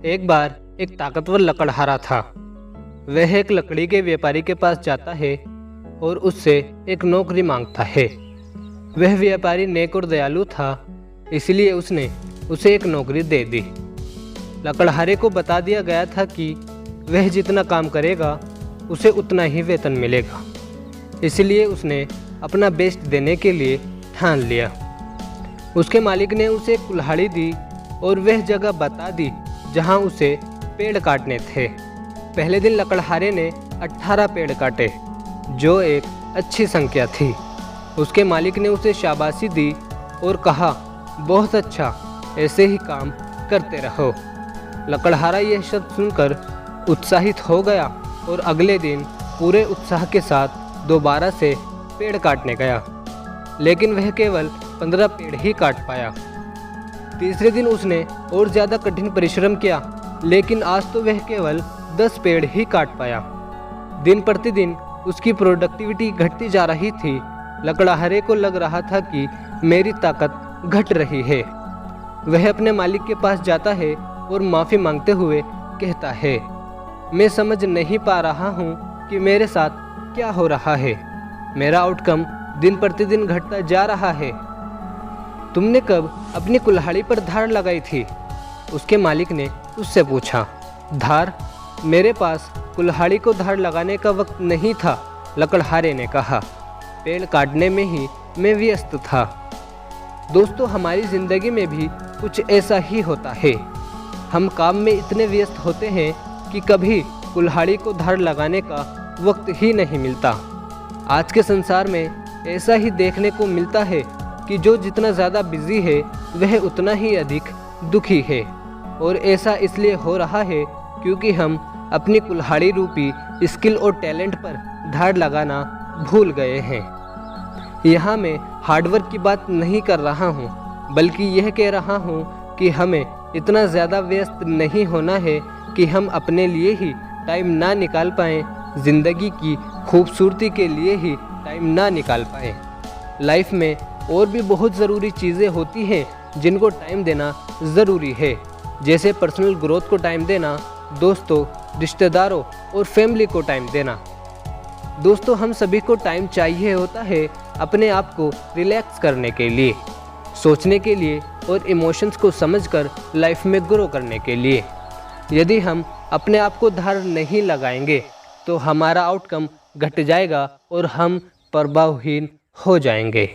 एक बार एक ताकतवर लकड़हारा था। वह एक लकड़ी के व्यापारी के पास जाता है और उससे एक नौकरी मांगता है। वह व्यापारी नेक और दयालु था, इसलिए उसने उसे एक नौकरी दे दी। लकड़हारे को बता दिया गया था कि वह जितना काम करेगा उसे उतना ही वेतन मिलेगा, इसलिए उसने अपना बेस्ट देने के लिए ठान लिया। उसके मालिक ने उसे एक कुल्हाड़ी दी और वह जगह बता दी जहां उसे पेड़ काटने थे। पहले दिन लकड़हारे ने 18 पेड़ काटे, जो एक अच्छी संख्या थी। उसके मालिक ने उसे शाबाशी दी और कहा, बहुत अच्छा, ऐसे ही काम करते रहो। लकड़हारा यह शब्द सुनकर उत्साहित हो गया और अगले दिन पूरे उत्साह के साथ दोबारा से पेड़ काटने गया, लेकिन वह केवल 15 पेड़ ही काट पाया। तीसरे दिन उसने और ज़्यादा कठिन परिश्रम किया, लेकिन आज तो वह केवल 10 पेड़ ही काट पाया। दिन प्रतिदिन उसकी प्रोडक्टिविटी घटती जा रही थी। लकड़हारे को लग रहा था कि मेरी ताकत घट रही है। वह अपने मालिक के पास जाता है और माफ़ी मांगते हुए कहता है, मैं समझ नहीं पा रहा हूँ कि मेरे साथ क्या हो रहा है। मेरा आउटकम दिन प्रतिदिन घटता जा रहा है। तुमने कब अपनी कुल्हाड़ी पर धार लगाई थी? उसके मालिक ने उससे पूछा। धार? मेरे पास कुल्हाड़ी को धार लगाने का वक्त नहीं था, लकड़हारे ने कहा। पेड़ काटने में ही मैं व्यस्त था। दोस्तों, हमारी ज़िंदगी में भी कुछ ऐसा ही होता है। हम काम में इतने व्यस्त होते हैं कि कभी कुल्हाड़ी को धार लगाने का वक्त ही नहीं मिलता। आज के संसार में ऐसा ही देखने को मिलता है कि जो जितना ज़्यादा बिजी है वह उतना ही अधिक दुखी है। और ऐसा इसलिए हो रहा है क्योंकि हम अपनी कुल्हाड़ी रूपी स्किल और टैलेंट पर धार लगाना भूल गए हैं। यहाँ मैं हार्डवर्क की बात नहीं कर रहा हूँ, बल्कि यह कह रहा हूँ कि हमें इतना ज़्यादा व्यस्त नहीं होना है कि हम अपने लिए ही टाइम ना निकाल पाएँ, ज़िंदगी की खूबसूरती के लिए ही टाइम ना निकाल पाएँ। लाइफ में और भी बहुत ज़रूरी चीज़ें होती हैं जिनको टाइम देना ज़रूरी है, जैसे पर्सनल ग्रोथ को टाइम देना, दोस्तों, रिश्तेदारों और फैमिली को टाइम देना। दोस्तों, हम सभी को टाइम चाहिए होता है अपने आप को रिलैक्स करने के लिए, सोचने के लिए और इमोशंस को समझकर लाइफ में ग्रो करने के लिए। यदि हम अपने आप को धार नहीं लगाएंगे तो हमारा आउटकम घट जाएगा और हम प्रभावहीन हो जाएंगे।